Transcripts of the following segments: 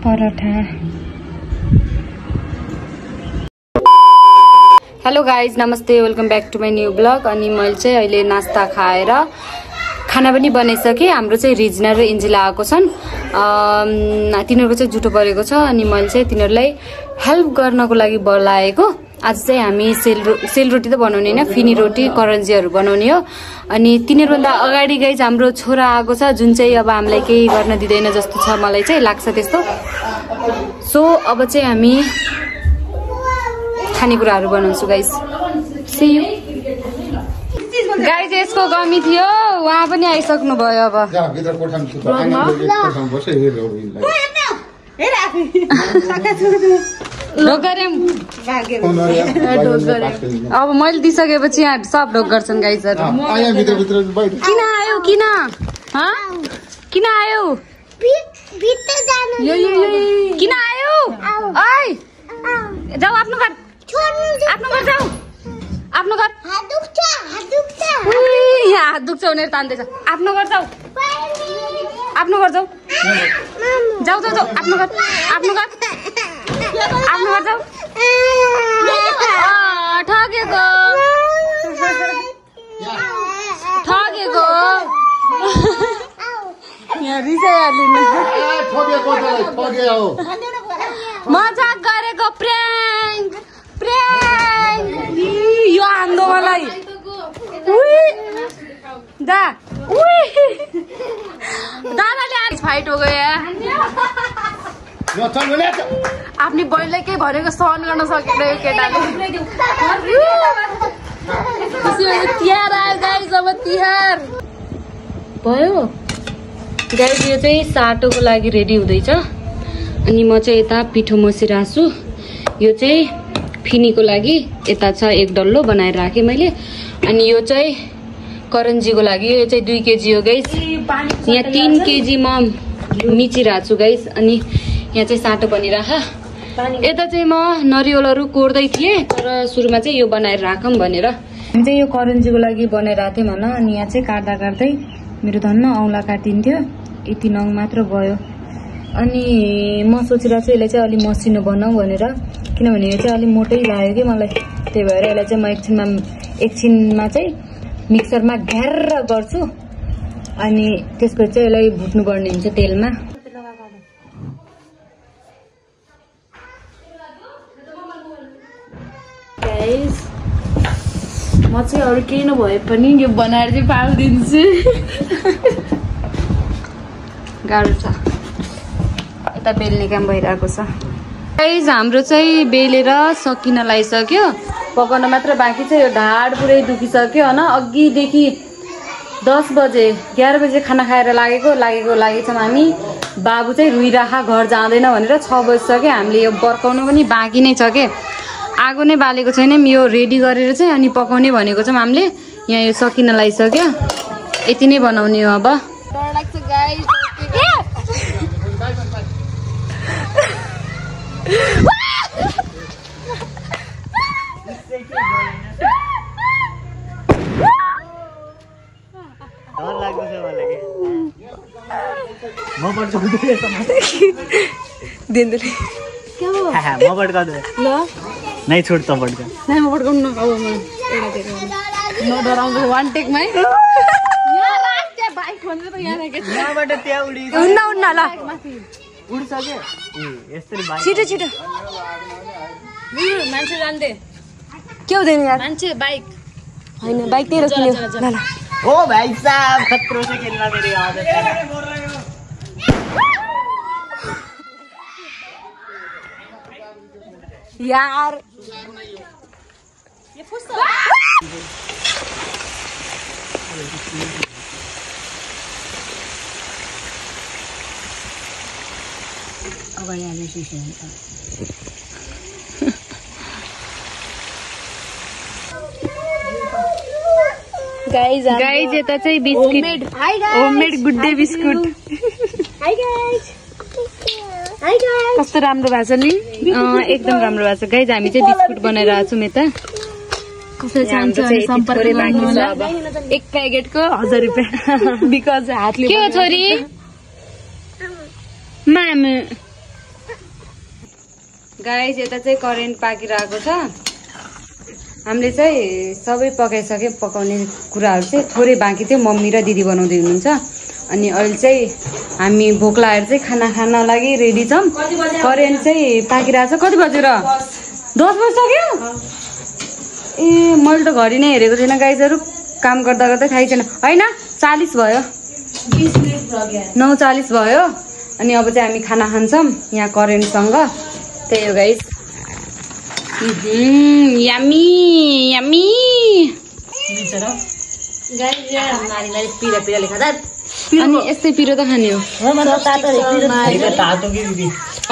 Paratha. Hello guys, नमस्ते, welcome back to my new blog. अनि मैले चाहिँ अहिले नास्ता खाएर खाना पनि बनाइसकेँ। हाम्रो चाहिँ रिजना र इन्जिला आएको छन्। तिनीहरूको चाहिँ जुठो परेको छ अनि मैले चाहिँ तिनीहरूलाई हेल्प गर्नको लागि बोलाएको। आज चाहिँ हामी सेलरोटी त बनाउने होइन, फिनी रोटी करन्जीहरू बनाउने हो। अनि तिनीहरूभन्दा अगाडि गाइज हाम्रो छोरा आएको छ, जुन चाहिँ अब हामीलाई केही गर्न दिँदैन जस्तो छ, मलाई चाहिँ लाग्छ त्यस्तो। सो अब चाहिँ हामी खानेकुराहरू बनाउँछु गाइज। C you guys. यसको कमी थियो, उहाँ पनि आइसक्नु भयो। अब अब मैले दिइसकेपछि यहाँ सब ढोक गर्छन् गाइजहरू। किन आयो, किन किन आयो, किन आयो? जाऊ आफ्नो घर, आफ्नो घर जाऊ, आफ्नो घर। यहाँ हात दुख्छ उनीहरू तान्दैछ। आफ्नो घर जाऊ, आफ्नो घर जाऊ, जाऊ जाऊ जाऊ, आफ्नो घर, आफ्नो घर, आफ्नो घर जाऊ। ठगेको ठगेको यहाँ रिसाइहाल्नु। मजाक गरेको, प्र्याङ्क प्र्याङ्क। यो हान्दो मलाई दादाले आज फाइट हो गयो। आफ्नी बहिनीलाई केही भनेको सहन गर्न सकेन यो केटाले। तिहार आयो गाइस, अब तिहार भयो गाइस। यो चाहिँ साटोको लागि रेडी हुँदैछ। अनि म चाहिँ यता पिठो मसिरहेको छु। यो चाहिँ फिनीको लागि यता छ, एक डल्लो बनाएर राखेँ मैले। अनि यो चाहिँ करन्जीको लागि, यो चाहिँ 2 केजी हो गाइस। यहाँ 3 केजी म मिचिरहेको छु गाइस। अनि यहाँ चाहिँ साटो बनिराख। यता चाहिँ म नरिवलहरू कोर्दै थिएँ, तर सुरुमा चाहिँ यो बनाएर राखौँ भनेर। हामी चाहिँ यो करन्जीको लागि बनाइरहेको थियौँ भन। अनि यहाँ चाहिँ काट्दा काट्दै मेरो धन्न औँला काटिन्थ्यो, यति नङ मात्र भयो। अनि म सोचिरहेको छु यसलाई चाहिँ अलिक मसिनो बनाऊ भनेर, किनभने यो चाहिँ अलिक मोटै लाग्यो कि मलाई। त्यही भएर यसलाई चाहिँ म एकछिनमा चाहिँ मिक्सरमा घ्यार गर्छु। अनि त्यसपछि चाहिँ यसलाई भुट्नुपर्ने हुन्छ तेलमा। गाइस, म चाहिँ अरू केही नभए पनि यो बनाएर चाहिँ पालिदिन्छु। गाह्रो छ। यता बेल्ने काम भइरहेको छ गाइस। हाम्रो चाहिँ बेलेर सकिन लागिसक्यो, पकाउन मात्र बाँकी छ। यो ढाड पुरै दुखिसक्यो होइन। अघिदेखि 10 बजे 11 बजे खाना खाएर लागेछौँ हामी। बाबु चाहिँ रुइराखा घर जाँदैन भनेर 6 बजिसक्यो। हामीले यो बर्काउनु पनि बाँकी नै छ के, आगो नै बालेको छैन। यो रेडी गरेर चाहिँ अनि पकाउने भनेको छौँ हामीले। यहाँ यो सकिन लागिसक्यो, यति नै बनाउने हो अब। नहीं छोड़ता पड़ता नहीं मैं पड़का न अब मैं नो डराउँदै वान टेकमै यार आज त्यो बाइक खोल्नु त यहाँ राखेछ। यहाँबाट त्यहाँ उडी उड्न ल उड्छ के यसरी बाइक छिटो छिटो मान्छे जान्दै के हुँदैन यार। मान्छे बाइक हैन, बाइक त्यही रोकियो। ल ल ओ भाई साहब खतरों से खेलना मेरी आदत है यार। ये फुस अब यहाँ शीशे गाइस यता चाहिँ biscuit, homemade good day biscuit. Hi guys, कस्तो राम्रो भएको छ नि, एकदम राम्रो भएको छ गाइस। हामी चाहिँ बिस्कुट बनाइरहेको छौँ यता। कसरी चाहन्छ सम्पर्क गर्नुहोला। एक प्याकेटको 1000 रुपैयाँ बिकज हातले। के हो छोरी? माम गाइस यता चाहिँ करेन्ट पाकिरहेको छ। हामीले चाहिँ सबै पकाइसक्यो। पकाउने कुराहरू चाहिँ थोरै बाँकी थियो। मम्मी र दिदी बनाउँदै हुनुहुन्छ। अनि अहिले चाहिँ हामी भोक लागेर चाहिँ खाना खान लागि रेडी छौँ। करेन्ट चाहिँ पाकिरहेको छ। कति बज्यो र? 10 बजिसक्यो। ए मैले त घडी नै हेरेको थिएन गाइजहरू। काम गर्दा गर्दा थाहै छैन। होइन 40 भयो, 9:40 भयो। अनि अब चाहिँ हामी खाना खान्छौँ यहाँ करेन्टसँग। त्यही हो गाइस। Yummy yummy. अनि यस्तै पिरो त खाने हो।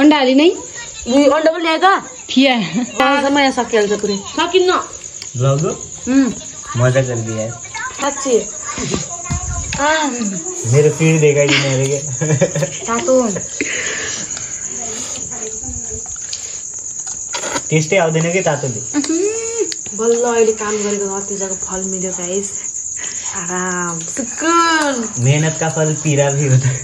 अन्डा हाली नै अन्डा पनि ल्याएका थिया समय सकिहाल्छ पुरै। सकिन्न मजा गरिदिए साँच्ची। मेरो पिँढी देखाइदिने अरे के तातो टेस्टै आउँदैन कि तातोले। बल्ल अहिले काम गरेको नतिजाको फल मिल्यो गाइस। आराम सुकुन। मेहनत का फल पीरा भी होता है।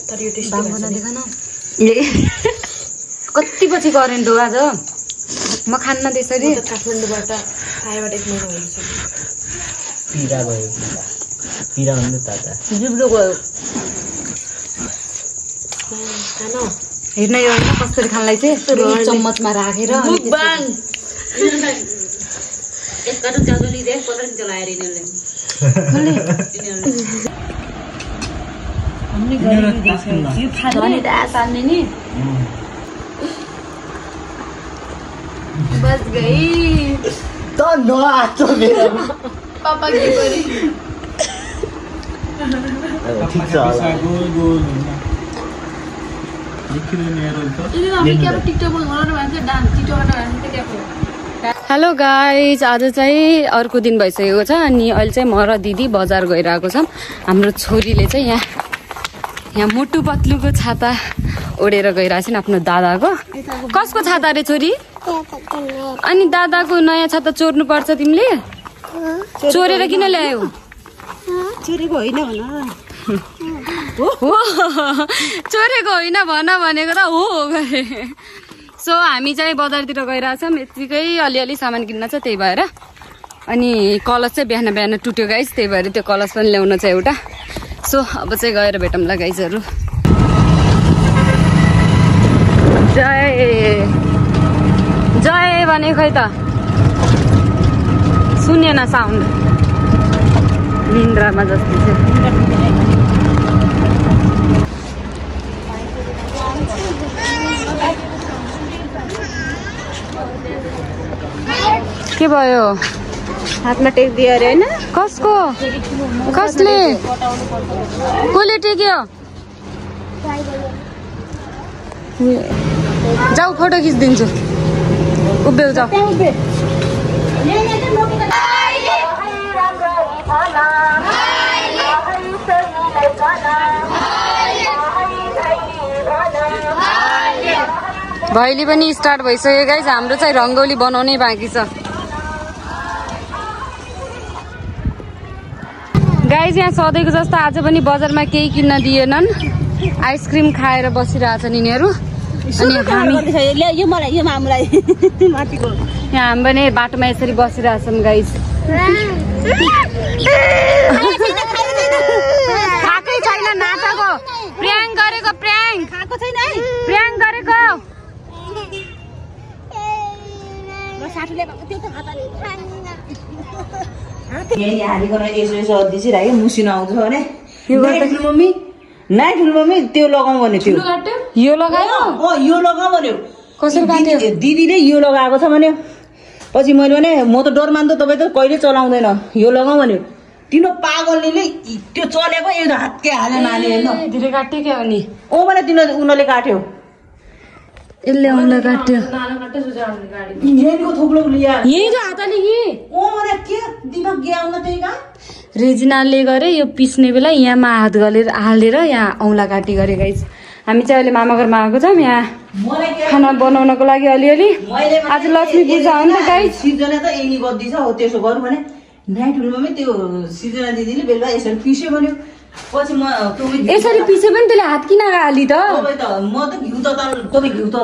तर यो टेस्ट कति पछि करेन्ट हो आज? म खान्न त्यसरी। काठमाडौँबाट आएबाट 1 महिना भइसक्यो। पीरा भयो पीरा भन्नु ताता जिब्रो गयो। हेर्न यो कसरी खानलाई चाहिँ चम्मचमा राखेर बस गई तो नआतो मेरो पापा के गरी ठीक छ हेलो गाइज, आज चाहिँ अर्को दिन भइसकेको छ। अनि अहिले चाहिँ म र दिदी बजार गइरहेको छौँ। हाम्रो छोरीले चाहिँ यहाँ मोटु पत्लुको छाता ओढेर गइरहेको छ आफ्नो दादाको। कसको छाता रे छोरी? अनि दादाको नयाँ छाता चोर्नु पर्छ तिमीले? चोरेर किन ल्यायौ? चोरेको होइन भन। चोरेको होइन भन भनेको त हो गरे। सो हामी चाहिँ बजारतिर गइरहेछौँ। यतिकै अलिअलि सामान किन्न छ, त्यही भएर। अनि कलश चाहिँ बिहान बिहान टुट्यो गाइस, त्यही भएर त्यो कलश पनि ल्याउन छ एउटा। सो अब चाहिँ गएर भेटौँला गाइसहरू। जय जय भने खै त सुनेन साउन्ड। निन्द्रामा जस्तै छ। के भयो? हातमा टेक्दियो अरे होइन? कसको? कसले? कसले टेक्यो? जाऊ फोटो खिचिदिन्छु। उभिऊ जाऊ। भैली पनि स्टार्ट भइसक्यो गाइस। हाम्रो चाहिँ रङ्गोली बनाउनै बाँकी छ गाइस। यहाँ सधैँको जस्तो आज पनि बजारमा केही किन्न दिएनन्। आइसक्रिम खाएर बसिरहेछन् यिनीहरू। अनि हामी यहाँ हामी पनि बाटोमा यसरी बसिरहेछन् गाइस। खाएकै छैन नाटक हो। प्र्याङ्क गरेको प्र्याङ्क खाएको छैन है। प्र्याङ्क गरेको मुसिन आउँछ भने मम्मी नाइ ठुलो मम्मी त्यो लगाऊ भने त्यो यो लगायो। यो लगाऊ भन्यो। कसरी काट्यो? दिदीले यो लगाएको छ भन्यो। पछि मैले भने म त डर मान्छु, तपाईँ त कहिले चलाउँदैन, यो लगाऊ भन्यो। तिम्रो पागलले त्यो चलेको यो हात के हालेर माने हेर्नु। धेरै काट्यो क्या? अनि ओ भने उनीहरूले काट्यो। यसले औँला काट्यो। यहीँको थोप्लो लिया यही त हातले कि ओ भने के दिमाग ग्याउन त्यही का रेजिनाले गरे। यो पिस्ने बेला यहाँमा हात हालेर यहाँ औँला काटी गरे गाइस। हामी चाहिँ अहिले मामा घरमा आएको छौँ यहाँ खाना बनाउनको लागि अलिअलि। आज लक्ष्मी पूजा हो नि त गाइस। सिर्जना त यही बद्दी छ हो। त्यसो गरौँ भने नाइ ठुलो मम्मी त्यो सिर्जना दिदीले बेलुका यसरी पिस्यो भन्यो। पछि म यसरी पिसे पनि त्यसले हात किन हाली त म त घिउ त तपाईँ घिउ त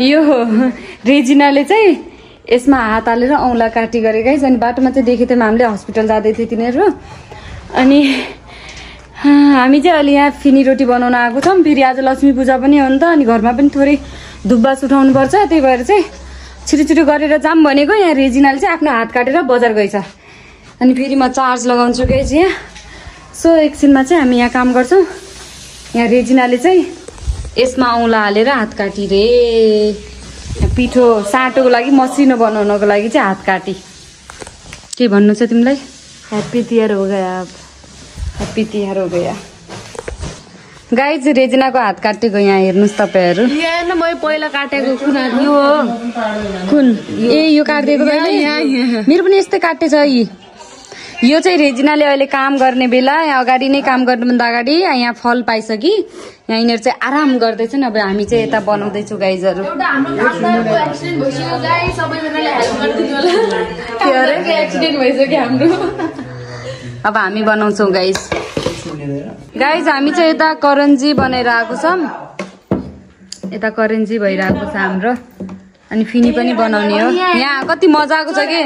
यो रेजिनाले चाहिँ यसमा हात हालेर औँला काटी गरेकै अनि बाटोमा चाहिँ देखेको थियौँ हामीले हस्पिटल जाँदै थियो तिनीहरू अनि हामी चाहिँ अहिले यहाँ फिनी रोटी बनाउन आएको छौँ फेरि आज लक्ष्मी पूजा पनि हो नि त अनि घरमा पनि थोरै धुपबास उठाउनु पर्छ त्यही भएर चाहिँ छिटो गरेर जाऊँ भनेको यहाँ रेजिनाले चाहिँ आफ्नो हात काटेर बजार गएछ अनि फेरि म चार्ज लगाउँछु कि यहाँ सो एकछिनमा चाहिँ हामी यहाँ काम गर्छौँ यहाँ रेजिनाले चाहिँ यसमा औँला हालेर हात काटी रे पिठो साटोको लागि मसिनो बनाउनको लागि चाहिँ हात काटी के भन्नु छ तिमीलाई ह्याप्पी तिहार हो गया ह्याप्पी तिहार हो गया गाइज रेजिनाको हात काटेको यहाँ हेर्नुहोस् तपाईँहरू मैले पहिला काटेको कुन यो कुन ए यो काटिदिएको मेरो पनि यस्तै काटेछ यो चाहिँ रेजिनाले अहिले काम गर्ने बेला यहाँ अगाडि नै काम गर्नुभन्दा अगाडि यहाँ फल पाइसकि यहाँ यिनीहरू चाहिँ आराम गर्दैछन् अब हामी चाहिँ यता बनाउँदैछौँ गाइजहरू अब हामी बनाउँछौँ गाइज हामी चाहिँ यता करन्जी बनाएर आएको छौँ यता करन्जी भइरहेको छ हाम्रो अनि फिनी पनि बनाउने हो यहाँ कति मजा आएको छ कि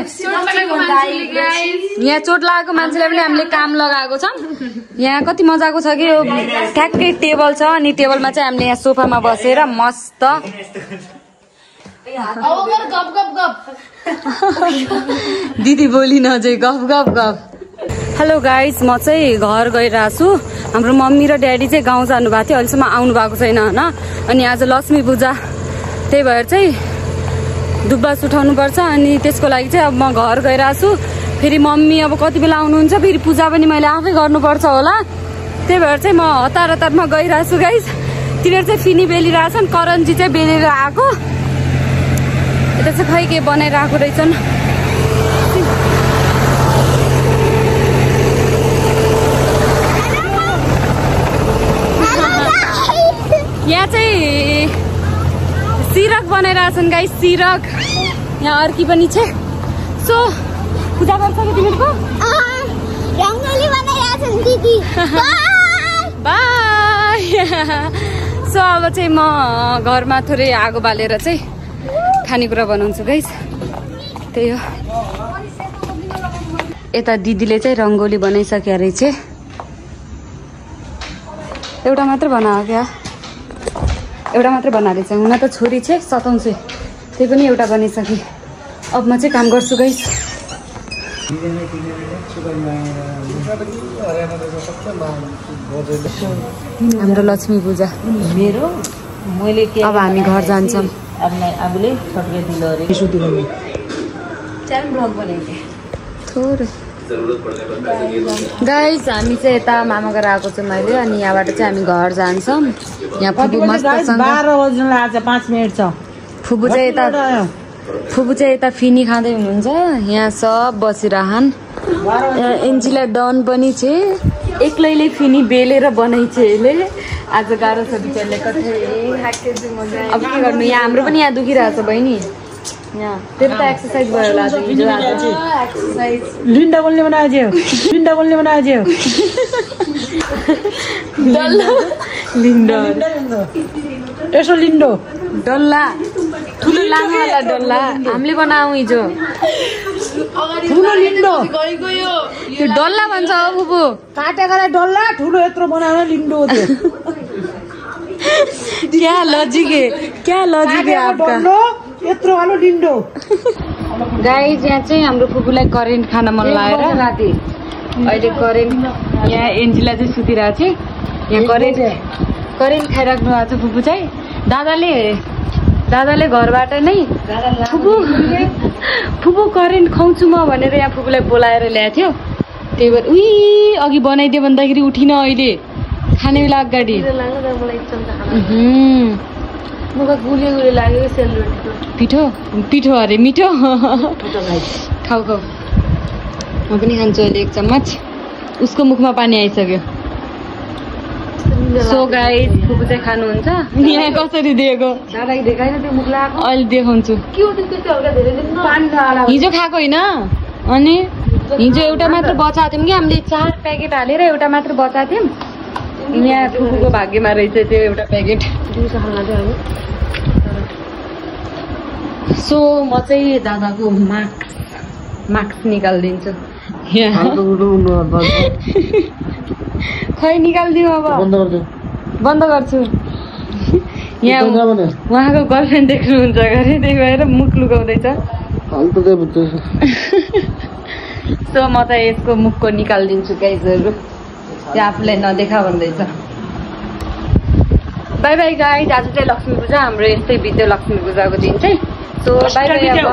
यहाँ चोट लागेको मान्छेलाई पनि हामीले काम लगाएको छौँ यहाँ कति मजाको छ कि यो ठ्याक्कै टेबल छ अनि टेबलमा चाहिँ हामीले यहाँ सोफामा बसेर मस्त दिदी बोली नजाई गफ गफ गफ हेलो गाइज म चाहिँ घर गइरहेको छु हाम्रो मम्मी र ड्याडी चाहिँ गाउँ जानु भएको थियो अहिलेसम्म आउनु भएको छैन होइन अनि आज लक्ष्मी पूजा त्यही भएर चाहिँ धुपबास उठाउनु पर्छ अनि त्यसको लागि चाहिँ अब म घर गइरहेको छु फेरि मम्मी अब कति बेला आउनुहुन्छ फेरि पूजा पनि मैले आफै गर्नुपर्छ होला त्यही भएर चाहिँ म हतारमा गइरहेको छु गाइज तिनीहरू चाहिँ फिनी बेलिरहेछन् करन्जी चाहिँ बेलेर आएको यता चाहिँ खै के बनाइरहेको रहेछन् यहाँ चाहिँ सिरक बनाइरहेछन् गाइस सिरक यहाँ अर्की पनि छ सो पूजा गर्छ कि तिमीहरूको रंगोली बनाइरहेछन् दिदी बाइ सो अब चाहिँ म घरमा थोरै आगो बालेर चाहिँ खानेकुरा बनाउँछु गाइस त्यही हो यता दिदीले चाहिँ रङ्गोली बनाइसक्यो रहेछ एउटा मात्र बनायो क्या एउटा मात्र बनाएर चाहिँ हुन त छोरी छ सताउँछु त्यही पनि एउटा बनाइसकेँ अब म चाहिँ काम गर्छु गाइस हाम्रो लक्ष्मी पूजा मेरो मैले अब हामी घर जान्छौँ आफूले छटके दिलो अरे सुतिलो च्यानल ब्लग बनाइदिए थोरै गाइस हामी चाहिँ यता मामा घर आएको छु मैले अनि यहाँबाट चाहिँ हामी घर जान्छौँ यहाँ फुपू मस्तसँग 12 बज्न लाग्छ 5 मिनेट छ फुपू चाहिँ यता फिनी खाँदै हुनुहुन्छ यहाँ सब बसिरहन् यहाँ एन्जिला डन पनि छ एक्लैले फिनी बेलेर बनाइछ यसले आज गाह्रो छ बिचारले कतै अब के गर्नु यहाँ हाम्रो पनि यहाँ दुखिरहेछ बहिनी यहाँ तेरो त एक्सर्साइज भयो होला हिजो आज एक्सर्साइज लिन्डा बोल्ने बनायो लिन्डो यसो लिन्डो डल्ला ठुलो लामोवाला डल्ला हामीले बनाऊ हिजो ठुलो लिन्डो त्यो डल्ला भन्छ हो फुपू काटेकोलाई डल्ला ठुलो यत्रो बनाएर लिन्डो त्यो क्या लजिक है आपका यत्रो वालो लिन्डो गाइस यहाँ चाहिँ हाम्रो फुपूलाई करेन्ट खान मन लागेर राति अहिले करेन्ट यहाँ एन्जिला चाहिँ सुतिरहेको छ यहाँ करेन्ट खाइराख्नु भएको छ फुपू चाहिँ दादाले घरबाट नै फुपू करेन्ट खुवाउँछु म भनेर यहाँ फुपूलाई बोलाएर ल्याएको थियो त्यही भएर उही अघि बनाइदियो भन्दाखेरि उठिन अहिले खाने बेला अगाडि पिठो अरे मिठो खाऊ म पनि खान्छु अहिले 1 चम्मच उसको मुखमा पानी आइसक्यो सो गाइस फुपू चाहिँ खानुहुन्छ यहाँ कसरी दिएको अहिले देखाउँछु हिजो खाएको होइन अनि हिजो एउटा मात्र बचाएको थियौँ कि हामीले 4 प्याकेट हालेर एउटा मात्र बचाएको थियौँ। यहाँ फुपूको भाग्यमा रहेछ त्यो एउटा प्याकेट। सो म चाहिँ दादाको मास्क निकालिदिन्छु। खै निकालिदिउँ अब बन्द गर्छु। यहाँ उहाँको गर्लफ्रेन्ड देख्नुहुन्छ गरे त्यही भएर मुख लुकाउँदैछ। सो म त यसको मुखको निकालिदिन्छु गाइजहरू, त्यो आफूलाई नदेखा भन्दैछ। बाई बाई गाइज, आज चाहिँ लक्ष्मी पूजा हाम्रो यस्तै बित्यो लक्ष्मी पूजाको दिन चाहिँ। सो बाई बाई अब।